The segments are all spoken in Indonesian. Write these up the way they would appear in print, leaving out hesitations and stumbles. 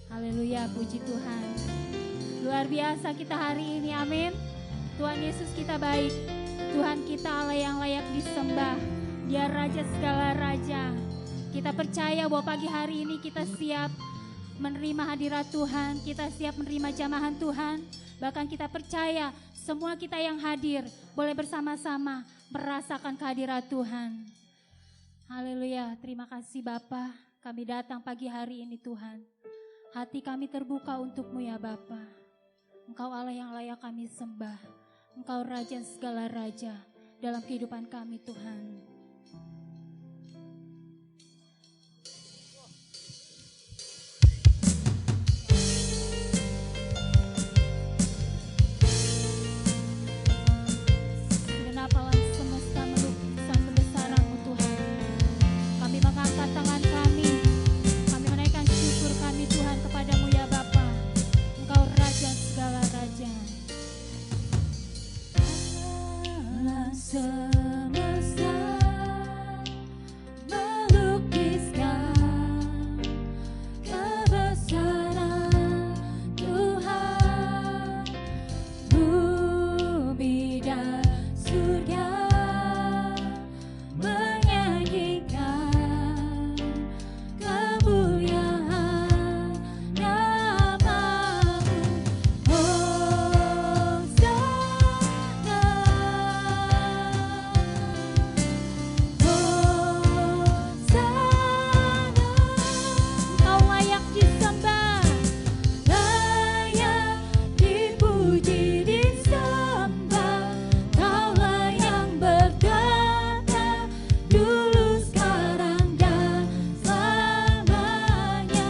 Haleluya, puji Tuhan. Luar biasa kita hari ini, amin. Tuhan Yesus kita baik. Tuhan kita Allah yang layak disembah. Dia Raja segala Raja. Kita percaya bahwa pagi hari ini kita siap menerima hadirat Tuhan. Kita siap menerima jamahan Tuhan. Bahkan kita percaya semua kita yang hadir boleh bersama-sama merasakan kehadirat Tuhan. Haleluya, terima kasih Bapa. Kami datang pagi hari ini Tuhan. Hati kami terbuka untuk-Mu ya Bapa. Engkau Allah yang layak kami sembah. Engkau Raja segala Raja dalam kehidupan kami Tuhan. Segenap alam semesta melukiskan kebesaran-Mu Tuhan. Kami mengangkat tangan kami menaikkan syukur kami Tuhan kepadamu ya Bapa. Engkau Raja segala Raja. Alam semesta melukiskan kebesaran Tuhan. Bumi dan surga menyanyikan kemuliaan nama-Mu. Hosana, Hosana. Engkau layak disembah, layak dipuji disembah. Kaulah yang berkata dulu sekarang dan selamanya.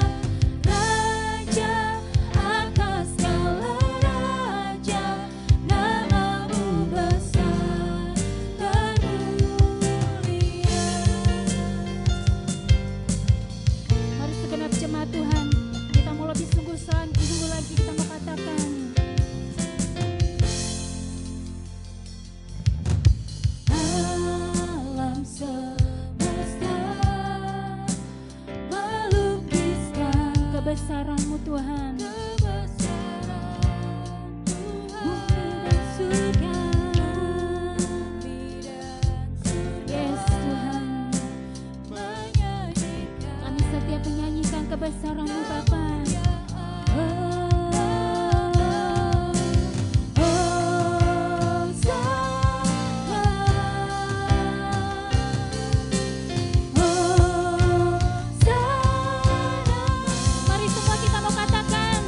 Raja atas segala raja, nama-Mu besar termulia. Mari segenap jemaat Tuhan, kita mau lebih sungguh lagi kita mau katakan. Alam semesta melukiskan kebesaran-Mu Tuhan. Bumi dan surga. Yes Tuhan, kami setiap menyanyikan kebesaran-Mu Bapa. Mari semua kita mau katakan,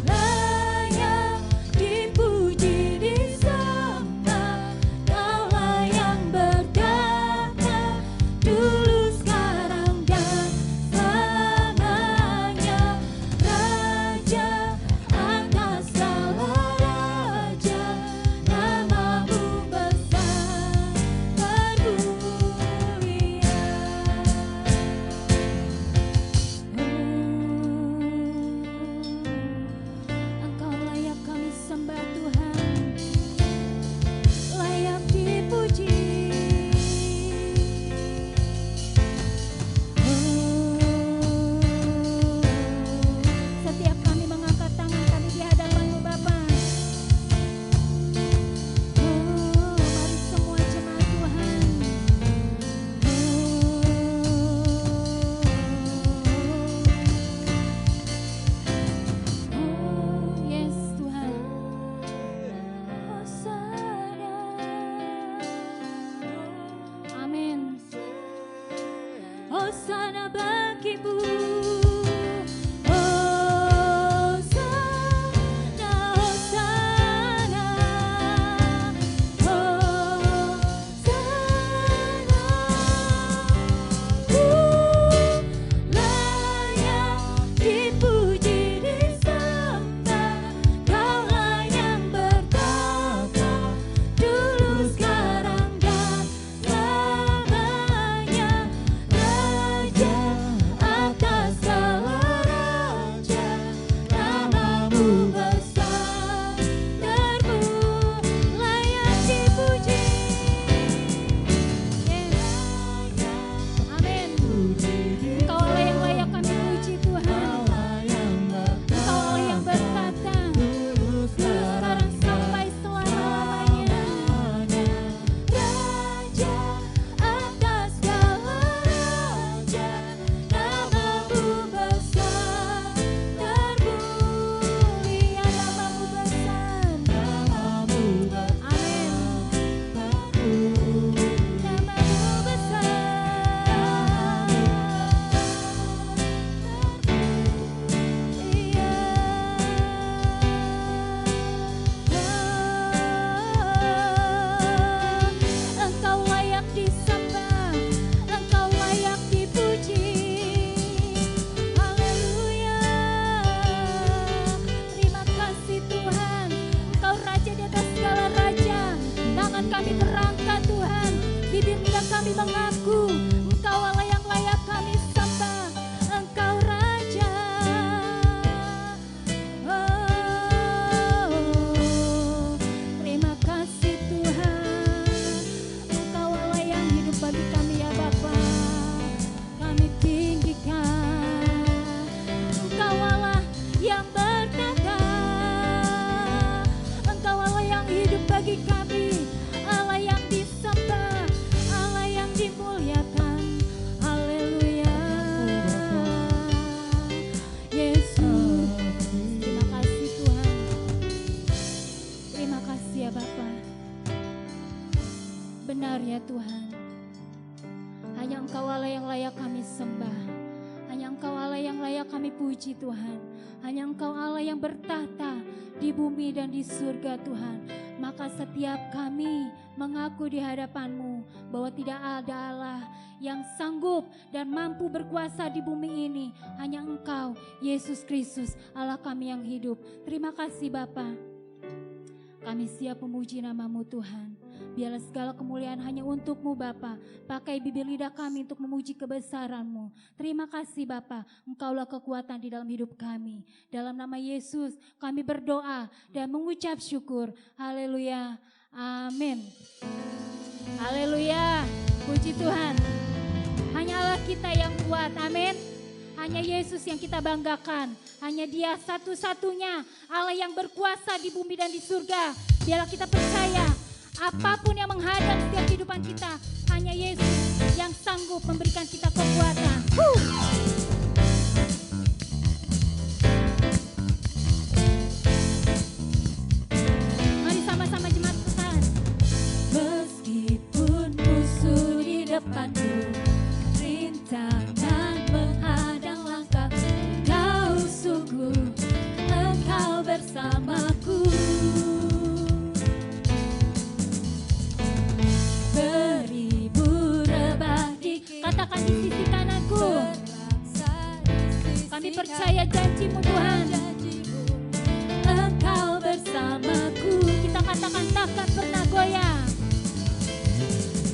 layak dipuji disembah. Kaulah yang berkata dulu sekarang dan selamanya. layak kami puji Tuhan. Hanya Engkau Allah yang bertahta di bumi dan di surga Tuhan. Maka setiap kami mengaku di hadapan-Mu bahwa tidak ada Allah yang sanggup dan mampu berkuasa di bumi ini. Hanya Engkau, Yesus Kristus, Allah kami yang hidup. Terima kasih Bapa. Kami siap memuji nama-Mu Tuhan. Biarlah segala kemuliaan hanya untuk-Mu Bapa. Pakai bibir lidah kami untuk memuji kebesaran-Mu. Terima kasih Bapa. Engkaulah kekuatan di dalam hidup kami. Dalam nama Yesus kami berdoa dan mengucap syukur. Haleluya. Amin. Haleluya. Puji Tuhan. Hanya Allah kita yang kuat. Amin. Hanya Yesus yang kita banggakan. Hanya Dia satu-satunya Allah yang berkuasa di bumi dan di surga. Biarlah kita percaya apapun yang menghadang setiap kehidupan kita, hanya Yesus yang sanggup memberikan kita kekuatan. Mari sama-sama jemaat Tuhan. Meskipun musuh di depanku, rintangan menghadang langkah, Kau sungguh, Engkau bersamaku. Katakan di sisi kananku, kami percaya janji-Mu Tuhan. Engkau bersamaku. Kita katakan takkan pernah goyah.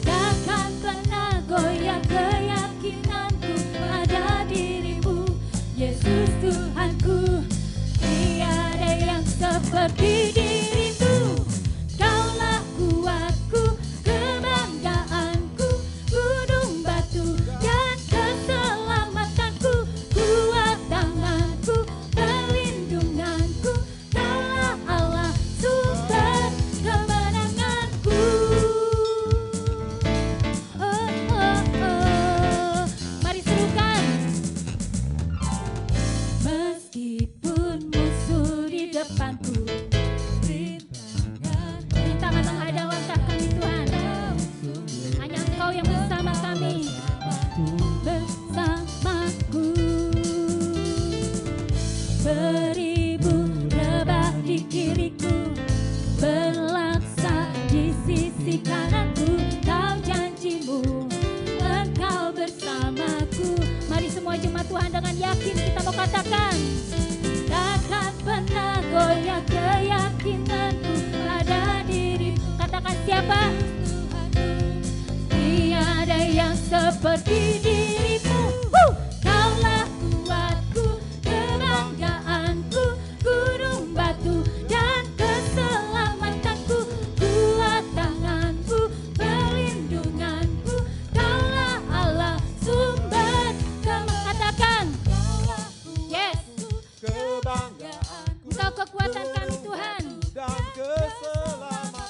Takkan pernah goyah keyakinanku pada diri-Mu, Yesus Tuhanku. Tiada yang seperti diri-Mu. Kaulah kuatku, kebanggaanku, gunung batu dan keselamatanku, kuat tanganku, perlindunganku. Kaulah Allah, sumber kemenanganku. Oh, oh, oh. Mari serukan. Meskipun musuh di depanku, rintangan menghadang langkah kami Tuhan, hanya Engkau yang bersama kami. Bersamaku, beribu rebah di kiriku, berlaksa di sisi kananku. Kau janji-Mu, Engkau bersamaku. Mari semua jemaat Tuhan dengan yakin kita mau katakan, takkan pernah goyah keyakinanku pada diri. Katakan siapa? Tiada yang seperti diri-Mu. Kaulah kuatku, kebanggaanku, gunung batu dan keselamatanku, kuat tanganku, perlindunganku. Kaulah Allah, sumber katakan. Yes. Engkau kekuatan kami Tuhan.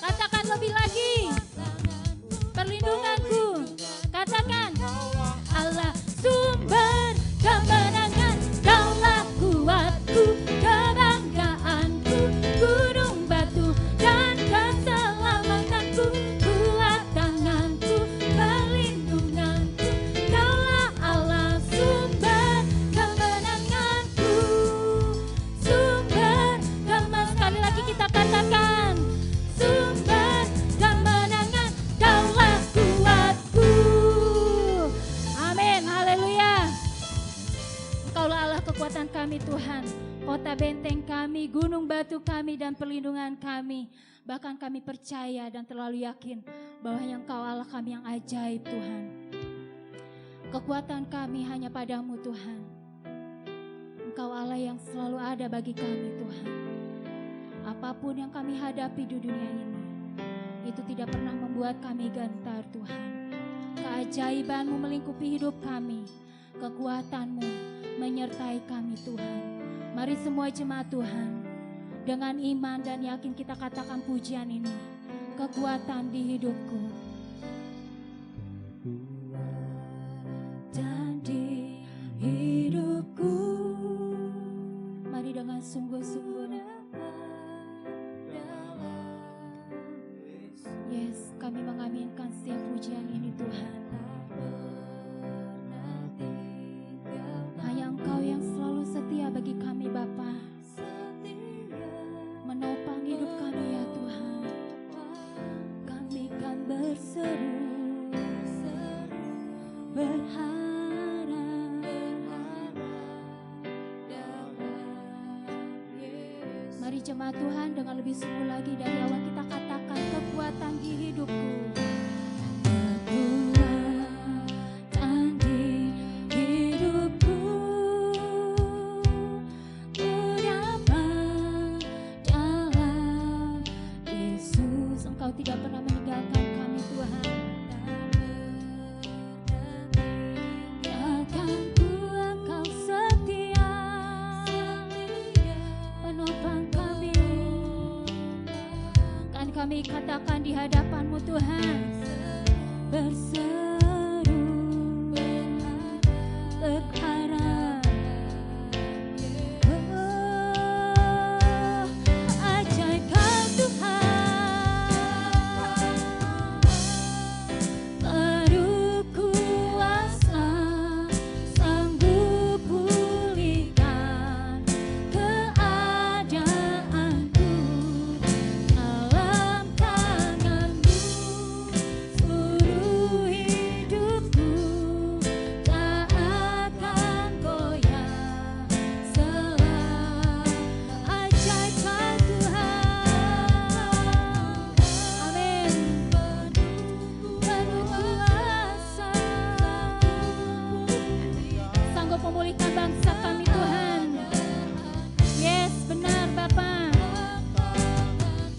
Katakan lebih lagi. Perlindunganku. Katakan Allah, sumber kemenangan. Kaulah kuatku, kebanggaanku, gunung batu dan keselamatanku, kuat tanganku, perlindunganku. Kaulah Allah, sumber kemenanganku, sumber kemenangan. Sekali lagi kita katakan, sumber kemenangan. Kaulah kuatku. Amin, haleluya. Engkaulah Allah kekuatan kami Tuhan, kota benteng kami, gunung batu kami dan perlindungan kami. Bahkan kami percaya dan terlalu yakin bahwa Engkau Allah kami yang ajaib Tuhan. Kekuatan kami hanya padamu Tuhan. Engkau Allah yang selalu ada bagi kami Tuhan. Apapun yang kami hadapi di dunia ini, itu tidak pernah membuat kami gentar Tuhan. Keajaiban-Mu melingkupi hidup kami. Kekuatan-Mu menyertai kami Tuhan. Mari semua jemaat Tuhan, dengan iman dan yakin kita katakan pujian ini. Kekuatan di hidupku dan di hidupku. Mari dengan sungguh-sungguh. Yes, kami mengaminkan setiap pujian ini Tuhan. Hanya Engkau yang selalu Mari jemaat Tuhan dengan lebih sungguh lagi dari awal kita katakan kekuatan di hidupku. Kekuatan di hidupku, ku dapat dalam Yesus. Engkau tidak pernah meninggalkan kami Tuhan. Biarkanku Engkau setia menopang kami. Kan kami katakan di hadapan-Mu Tuhan, berseru berharap. Oh, ajaib Kau Tuhan, penuh kuasa, sanggup pulihkan keadaanku. Dalam tangan-Mu seluruh hidupku tak akan goyah. Selah ajaib Kau Tuhan. Amin. Penuh kuasa, sanggup memulihkan bangsa kami Tuhan. Yes, benar Bapa.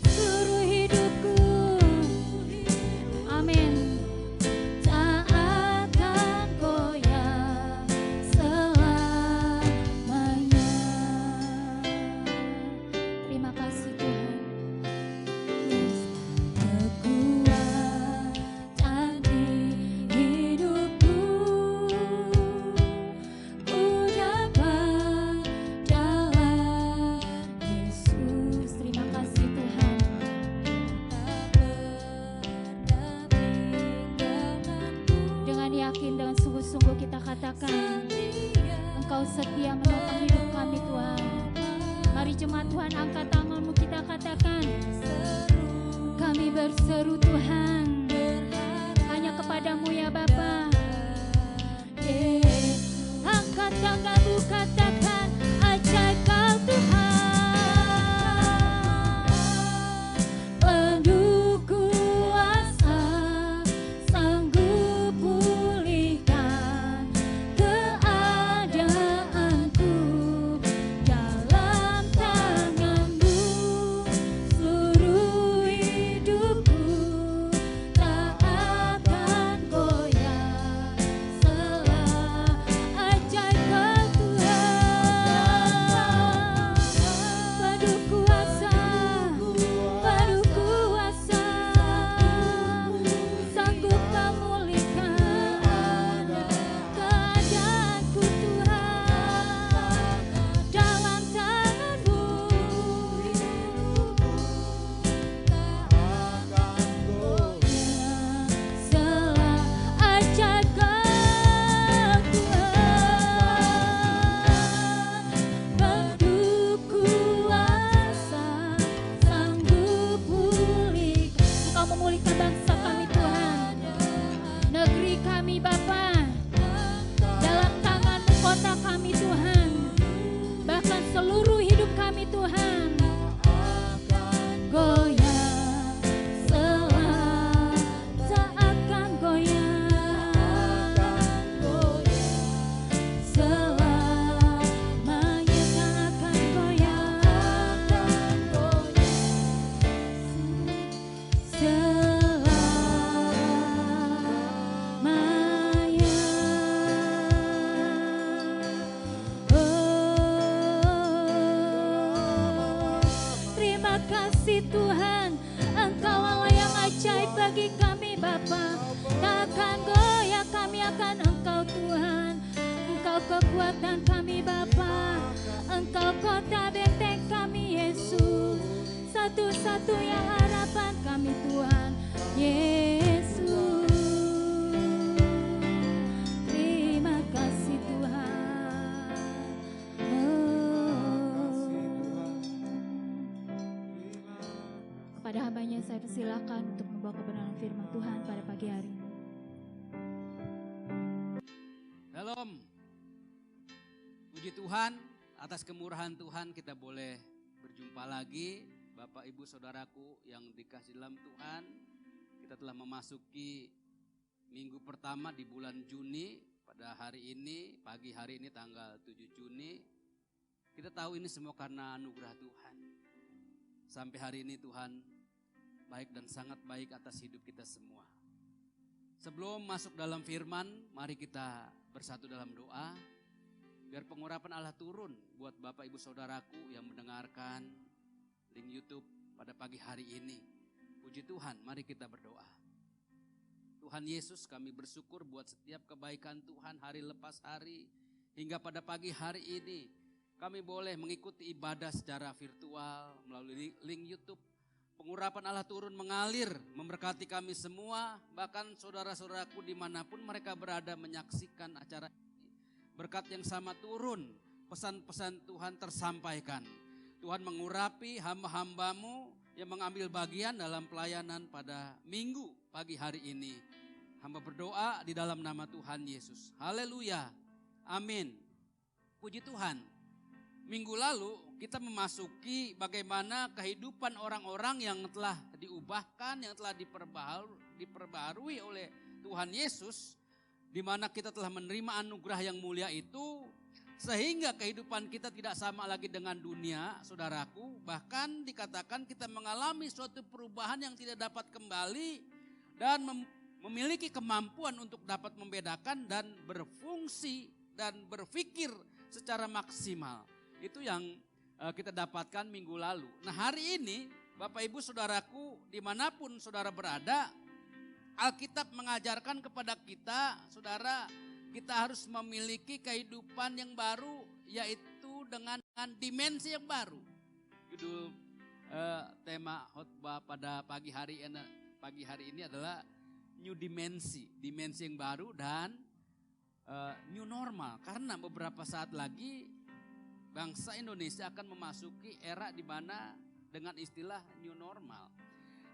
Seluruh hidupku, amin, tak akan goyah selamanya. Terima kasih Tuhan. Yes. Kekuatan di hidupku, ku dapat dalam Yesus. Terima kasih Tuhan. Dengan yakin, dengan sungguh-sungguh kita katakan, Engkau setia menopang hidup kami Tuhan. Mari jemaat Tuhan angkat tangan-Mu, kita katakan, kami berseru Tuhan, hanya kepadamu ya Bapa. Angkat tanganmu, katakan, ajaib Kau Tuhan, penuh kuasa, sanggup pulihkan keadaanku. Dalam tangan-Mu seluruh hidupku tak akan goyah. Selah ajaib Kau Tuhan, penuh kuasa, penuh kuasa, sanggup memulihkan keadaanku Tuhan. Dalam tangan-Mu selah ajaib Kau Tuhan, penuh kuasa, sanggup pulihkan. Engkau memulihkan bangsa kami Tuhan, negeri kami Bapa. Dalam tangan-Mu kota kami Tuhan, bahkan seluruh hidup kami Tuhan. Goyah selah tak akan goyah, selamanya tak akan goyah, selamanya. Terima kasih Tuhan, Engkau Allah yang ajaib bagi kami Bapa. Tak akan goyah, kami akan Engkau Tuhan. Engkau kekuatan kami Bapa, Engkau kota benteng kami Yesus. Satu-satunya harapan kami Tuhan Yesus. Terima kasih Tuhan. Kepada hamba-Nya saya persilakan untuk membawa kebenaran firman Tuhan pada pagi hari ini. Shalom. Puji Tuhan, atas kemurahan Tuhan kita boleh Berjumpa lagi Bapak Ibu Saudaraku yang dikasihi dalam Tuhan. Kita telah memasuki minggu pertama di bulan Juni. Pada hari ini, pagi hari ini tanggal 7 Juni. Kita tahu ini semua karena anugerah Tuhan. Sampai hari ini Tuhan baik dan sangat baik atas hidup kita semua. Sebelum masuk dalam firman, mari kita bersatu dalam doa. Biar pengurapan Allah turun buat Bapak Ibu Saudaraku yang mendengarkan link YouTube pada pagi hari ini. Puji Tuhan, mari kita berdoa. Tuhan Yesus, kami bersyukur buat setiap kebaikan Tuhan hari lepas hari. Hingga pada pagi hari ini kami boleh mengikuti ibadah secara virtual melalui link YouTube. Pengurapan Allah turun mengalir memberkati kami semua. Bahkan saudara-saudaraku dimanapun mereka berada menyaksikan acara ini. Berkat yang sama turun, pesan-pesan Tuhan tersampaikan. Tuhan mengurapi hamba-hambamu yang mengambil bagian dalam pelayanan pada minggu pagi hari ini. Hamba berdoa di dalam nama Tuhan Yesus. Haleluya, amin. Puji Tuhan. Minggu lalu kita memasuki bagaimana kehidupan orang-orang yang telah diubahkan, yang telah diperbaharui oleh Tuhan Yesus. Di mana kita telah menerima anugerah yang mulia itu, sehingga kehidupan kita tidak sama lagi dengan dunia, saudaraku. Bahkan dikatakan kita mengalami suatu perubahan yang tidak dapat kembali dan memiliki kemampuan untuk dapat membedakan dan berfungsi dan berpikir secara maksimal. Itu yang kita dapatkan minggu lalu. Nah, hari ini Bapak Ibu Saudaraku dimanapun saudara berada, Alkitab mengajarkan kepada kita, saudara, kita harus memiliki kehidupan yang baru, yaitu dengan dimensi yang baru. Judul tema khotbah pada pagi hari ini adalah new dimensi yang baru dan new normal. Karena beberapa saat lagi bangsa Indonesia akan memasuki era di mana dengan istilah new normal.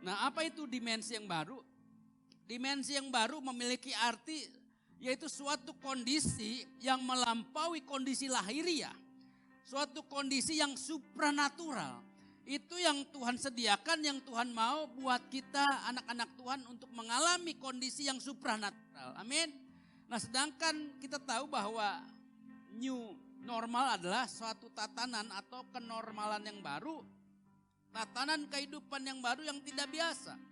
Nah, apa itu dimensi yang baru? Dimensi yang baru memiliki arti yaitu suatu kondisi yang melampaui kondisi lahiriah. Suatu kondisi yang supranatural. Itu yang Tuhan sediakan, yang Tuhan mau buat kita anak-anak Tuhan untuk mengalami kondisi yang supranatural. Amin. Nah, sedangkan kita tahu bahwa new normal adalah suatu tatanan atau kenormalan yang baru. Tatanan kehidupan yang baru yang tidak biasa.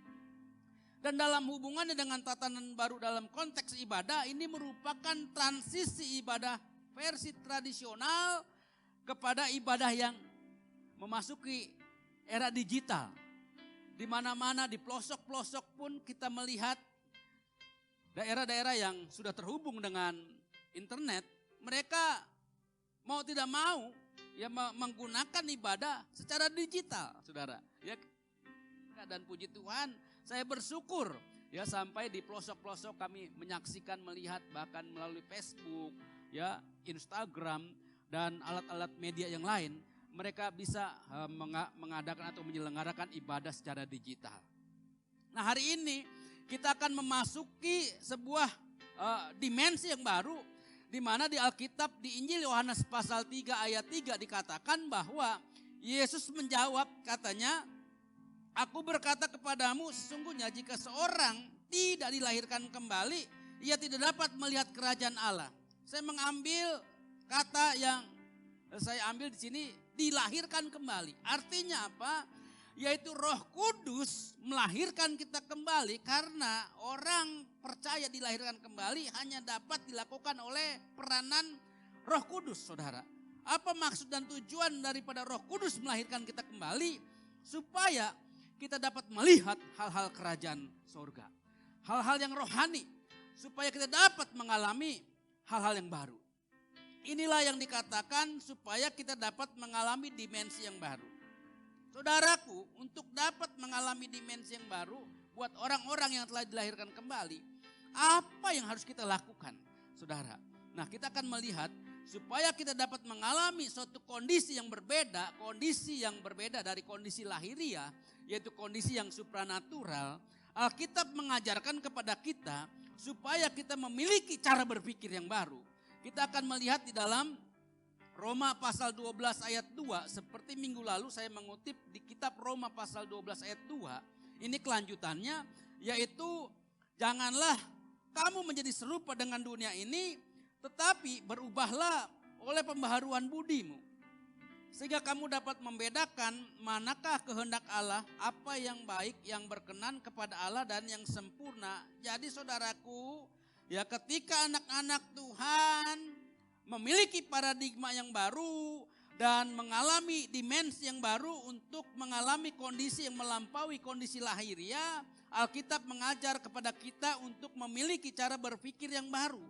Dan dalam hubungannya dengan tatanan baru dalam konteks ibadah, ini merupakan transisi ibadah versi tradisional kepada ibadah yang memasuki era digital. Di mana-mana di pelosok-pelosok pun kita melihat daerah-daerah yang sudah terhubung dengan internet, mereka mau tidak mau ya menggunakan ibadah secara digital, saudara. Ya, dan puji Tuhan, saya bersyukur ya sampai di pelosok-pelosok kami menyaksikan, melihat bahkan melalui Facebook, ya, Instagram dan alat-alat media yang lain, mereka bisa mengadakan atau menyelenggarakan ibadah secara digital. Nah, hari ini kita akan memasuki sebuah dimensi yang baru, di mana di Alkitab di Injil Yohanes pasal 3 ayat 3 dikatakan bahwa Yesus menjawab, katanya, "Aku berkata kepadamu, sesungguhnya jika seorang tidak dilahirkan kembali, ia tidak dapat melihat kerajaan Allah." Saya mengambil kata yang saya ambil di sini, dilahirkan kembali. Artinya apa? Yaitu Roh Kudus melahirkan kita kembali, karena orang percaya dilahirkan kembali hanya dapat dilakukan oleh peranan Roh Kudus, saudara. Apa maksud dan tujuan daripada Roh Kudus melahirkan kita kembali? Supaya kita dapat melihat hal-hal kerajaan surga. Hal-hal yang rohani. Supaya kita dapat mengalami hal-hal yang baru. Inilah yang dikatakan supaya kita dapat mengalami dimensi yang baru. Saudaraku, untuk dapat mengalami dimensi yang baru, buat orang-orang yang telah dilahirkan kembali, apa yang harus kita lakukan, saudara? Nah, kita akan melihat supaya kita dapat mengalami suatu kondisi yang berbeda dari kondisi lahiriah, yaitu kondisi yang supranatural. Alkitab mengajarkan kepada kita supaya kita memiliki cara berpikir yang baru. Kita akan melihat di dalam Roma pasal 12 ayat 2, seperti minggu lalu saya mengutip di kitab Roma pasal 12 ayat 2. Ini kelanjutannya, yaitu janganlah kamu menjadi serupa dengan dunia ini, tetapi berubahlah oleh pembaharuan budimu. Sehingga kamu dapat membedakan manakah kehendak Allah, apa yang baik, yang berkenan kepada Allah dan yang sempurna. Jadi saudaraku, ya ketika anak-anak Tuhan memiliki paradigma yang baru dan mengalami dimensi yang baru untuk mengalami kondisi yang melampaui kondisi lahiriah, Alkitab mengajar kepada kita untuk memiliki cara berpikir yang baru.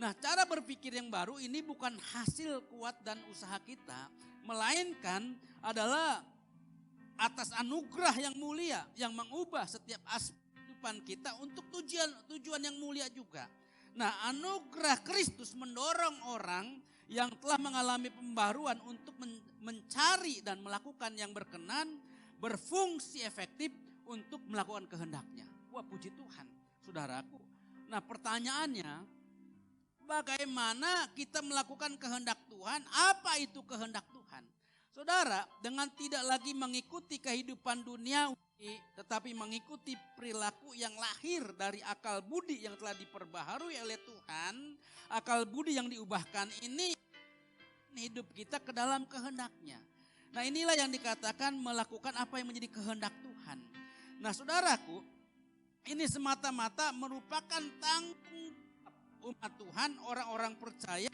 Nah, cara berpikir yang baru ini bukan hasil kuat dan usaha kita, melainkan adalah atas anugerah yang mulia yang mengubah setiap aspek kehidupan kita untuk tujuan yang mulia juga. Nah, anugerah Kristus mendorong orang yang telah mengalami pembaruan untuk mencari dan melakukan yang berkenan, berfungsi efektif untuk melakukan kehendaknya. Wah, puji Tuhan, saudaraku. Nah, pertanyaannya, bagaimana kita melakukan kehendak Tuhan? Apa itu kehendak Tuhan? Saudara, dengan tidak lagi mengikuti kehidupan duniawi, tetapi mengikuti perilaku yang lahir dari akal budi yang telah diperbaharui oleh Tuhan, akal budi yang diubahkan ini hidup kita ke dalam kehendaknya. Nah, inilah yang dikatakan melakukan apa yang menjadi kehendak Tuhan. Nah, saudaraku, ini semata-mata merupakan tanggung jawab umat Tuhan, orang-orang percaya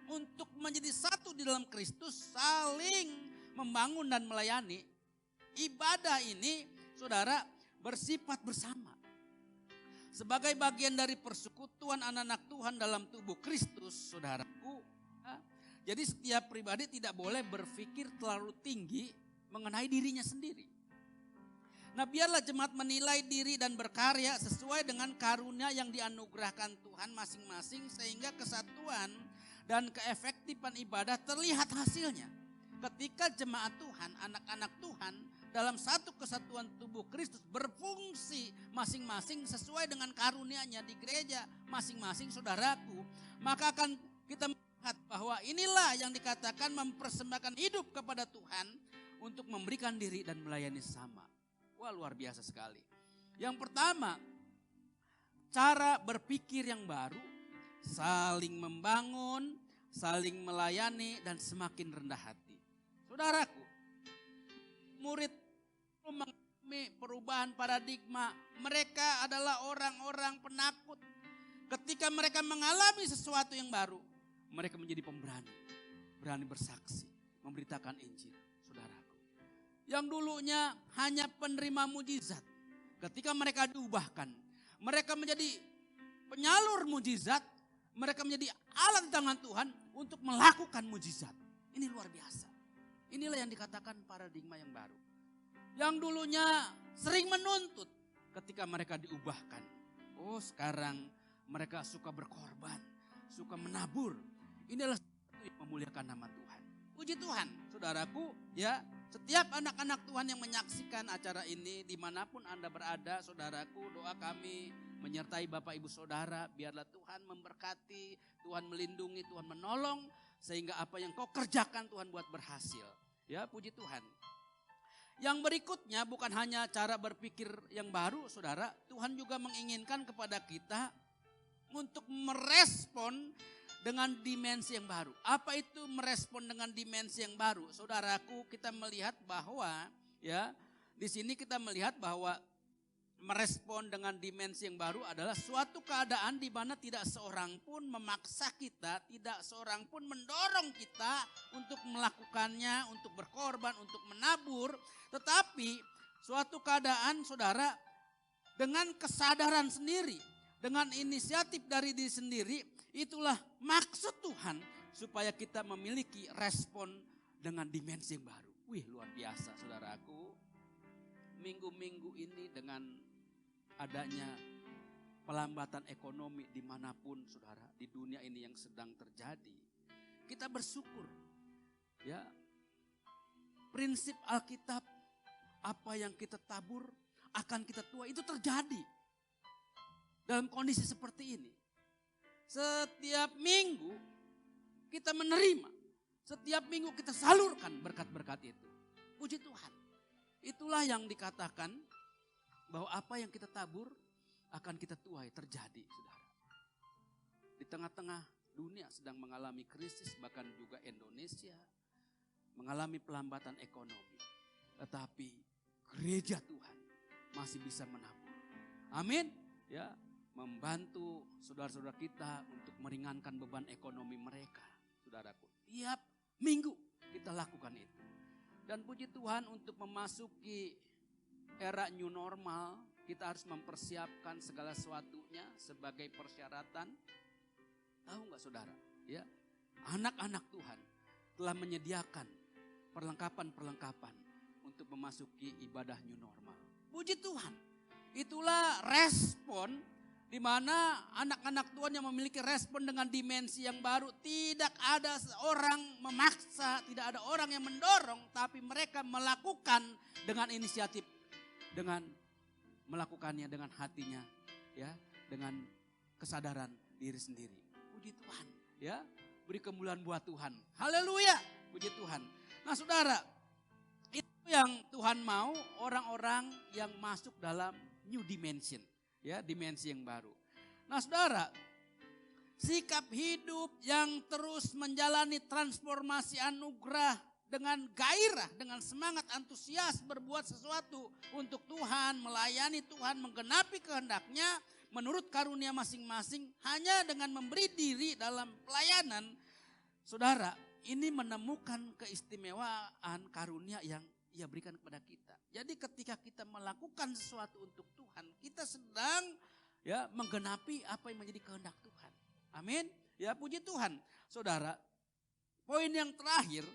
untuk menjadi satu di dalam Kristus, saling membangun dan melayani. Ibadah ini, saudara, bersifat bersama. Sebagai bagian dari persekutuan anak-anak Tuhan dalam tubuh Kristus, saudaraku. Jadi setiap pribadi tidak boleh berpikir terlalu tinggi mengenai dirinya sendiri. Nah, biarlah jemaat menilai diri dan berkarya sesuai dengan karunia yang dianugerahkan Tuhan masing-masing, sehingga kesatuan dan keefektifan ibadah terlihat hasilnya. Ketika jemaat Tuhan, anak-anak Tuhan dalam satu kesatuan tubuh Kristus berfungsi masing-masing sesuai dengan karunia-Nya di gereja masing-masing, saudaraku, maka akan kita melihat bahwa inilah yang dikatakan mempersembahkan hidup kepada Tuhan untuk memberikan diri dan melayani sesama. Wah, luar biasa sekali. Yang pertama, cara berpikir yang baru, saling membangun, saling melayani, dan semakin rendah hati. Saudaraku, murid mengalami perubahan paradigma. Mereka adalah orang-orang penakut. Ketika mereka mengalami sesuatu yang baru, mereka menjadi pemberani, berani bersaksi, memberitakan Injil. Saudaraku, yang dulunya hanya penerima mujizat, ketika mereka diubahkan, mereka menjadi penyalur mujizat, mereka menjadi alat tangan Tuhan untuk melakukan mujizat. Ini luar biasa. Inilah yang dikatakan paradigma yang baru. Yang dulunya sering menuntut, ketika mereka diubahkan, oh sekarang mereka suka berkorban, suka menabur. Inilah sesuatu yang memuliakan nama Tuhan. Puji Tuhan, saudaraku, ya. Setiap anak-anak Tuhan yang menyaksikan acara ini dimanapun Anda berada, saudaraku, doa kami menyertai Bapak Ibu Saudara. Biarlah Tuhan memberkati, Tuhan melindungi, Tuhan menolong, sehingga apa yang kau kerjakan Tuhan buat berhasil. Ya, puji Tuhan. Yang berikutnya bukan hanya cara berpikir yang baru, saudara. Tuhan juga menginginkan kepada kita untuk merespon dengan dimensi yang baru. Apa itu merespon dengan dimensi yang baru? Saudaraku, kita melihat bahwa ya, di sini kita melihat bahwa merespon dengan dimensi yang baru adalah suatu keadaan di mana tidak seorang pun memaksa kita, tidak seorang pun mendorong kita untuk melakukannya, untuk berkorban, untuk menabur, tetapi suatu keadaan, saudara, dengan kesadaran sendiri, dengan inisiatif dari diri sendiri. Itulah maksud Tuhan, supaya kita memiliki respon dengan dimensi yang baru. Wih, luar biasa, saudaraku. Minggu-minggu ini dengan adanya pelambatan ekonomi dimanapun, saudara, di dunia ini yang sedang terjadi, kita bersyukur. Ya, prinsip Alkitab, apa yang kita tabur akan kita tuai, itu terjadi dalam kondisi seperti ini. Setiap minggu kita menerima Setiap minggu kita salurkan berkat-berkat itu. Puji Tuhan. Itulah yang dikatakan bahwa apa yang kita tabur akan kita tuai, terjadi, saudara. Di tengah-tengah dunia sedang mengalami krisis, bahkan juga Indonesia mengalami pelambatan ekonomi. Tetapi gereja Tuhan masih bisa menabur. Amin. Ya, membantu saudara-saudara kita untuk meringankan beban ekonomi mereka. Saudaraku, tiap minggu kita lakukan itu. Dan puji Tuhan, untuk memasuki era new normal, kita harus mempersiapkan segala sesuatunya sebagai persyaratan. Tahu nggak saudara? Ya, anak-anak Tuhan telah menyediakan perlengkapan-perlengkapan untuk memasuki ibadah new normal. Puji Tuhan. Itulah respon di mana anak-anak Tuhan yang memiliki respon dengan dimensi yang baru. Tidak ada orang memaksa, tidak ada orang yang mendorong, tapi mereka melakukan dengan inisiatif, dengan melakukannya dengan hatinya, ya, dengan kesadaran diri sendiri. Puji Tuhan, ya, beri kemuliaan buat Tuhan. Haleluya, puji Tuhan. Nah, saudara, itu yang Tuhan mau, orang-orang yang masuk dalam new dimension. Ya, dimensi yang baru. Nah, saudara, sikap hidup yang terus menjalani transformasi anugerah dengan gairah, dengan semangat antusias berbuat sesuatu untuk Tuhan, melayani Tuhan, menggenapi kehendak-Nya menurut karunia masing-masing, hanya dengan memberi diri dalam pelayanan. Saudara, ini menemukan keistimewaan karunia yang Ia berikan kepada kita. Jadi ketika kita melakukan sesuatu untuk Tuhan, kita sedang, ya, menggenapi apa yang menjadi kehendak Tuhan. Amin. Ya, puji Tuhan. Saudara, poin yang terakhir,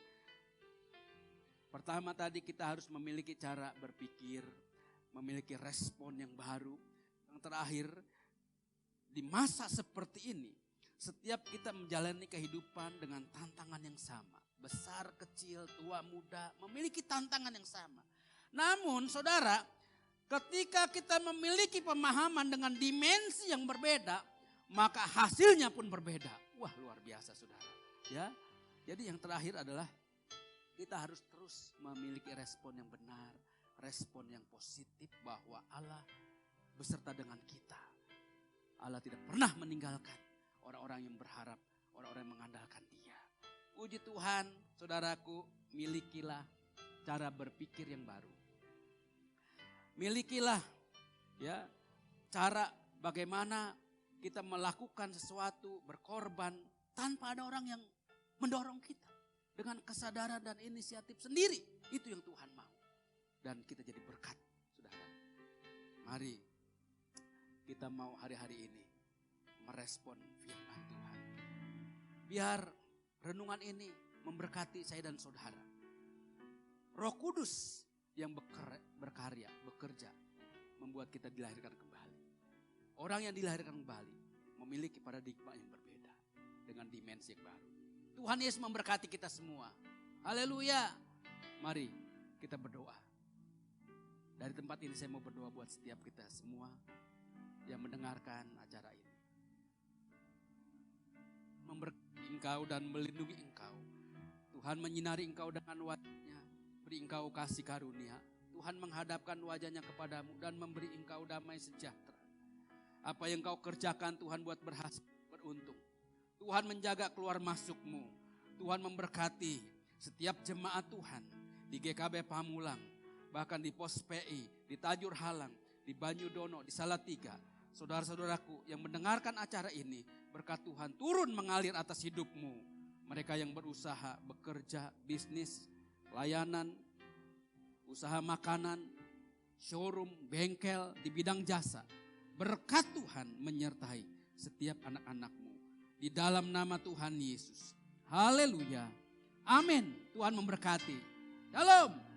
pertama tadi kita harus memiliki cara berpikir, memiliki respon yang baru. Yang terakhir, di masa seperti ini, setiap kita menjalani kehidupan dengan tantangan yang sama. Besar, kecil, tua, muda, memiliki tantangan yang sama. Namun saudara, ketika kita memiliki pemahaman dengan dimensi yang berbeda, maka hasilnya pun berbeda. Wah, luar biasa saudara. Ya, jadi yang terakhir adalah kita harus terus memiliki respon yang benar, respon yang positif bahwa Allah beserta dengan kita. Allah tidak pernah meninggalkan orang-orang yang berharap, orang-orang yang mengandalkan Dia. Puji Tuhan, saudaraku, milikilah cara berpikir yang baru. Milikilah, ya, cara bagaimana kita melakukan sesuatu, berkorban tanpa ada orang yang mendorong kita. Dengan kesadaran dan inisiatif sendiri, itu yang Tuhan mau. Dan kita jadi berkat, saudara. Mari kita mau hari-hari ini merespon firman Tuhan. Biar renungan ini memberkati saya dan saudara. Roh Kudus yang berkarya, bekerja, membuat kita dilahirkan kembali. Orang yang dilahirkan kembali memiliki paradigma yang berbeda dengan dimensi yang baru. Tuhan Yesus memberkati kita semua. Haleluya. Mari kita berdoa. Dari tempat ini saya mau berdoa buat setiap kita semua yang mendengarkan acara ini. Memberkati engkau dan melindungi engkau. Tuhan menyinari engkau dengan wajah-Nya, beri engkau kasih karunia. Tuhan menghadapkan wajah-Nya kepadamu dan memberi engkau damai sejahtera. Apa yang engkau kerjakan Tuhan buat berhasil, beruntung. Tuhan menjaga keluar masukmu. Tuhan memberkati setiap jemaat Tuhan di GKB Pamulang, bahkan di Pos PI, di Tajur Halang, di Banyudono, di Salatiga. Saudara-saudaraku yang mendengarkan acara ini, berkat Tuhan turun mengalir atas hidupmu. Mereka yang berusaha, bekerja, bisnis, layanan, usaha makanan, showroom, bengkel, di bidang jasa. Berkat Tuhan menyertai setiap anak-anakmu. Di dalam nama Tuhan Yesus. Haleluya. Amin. Tuhan memberkati. Shalom.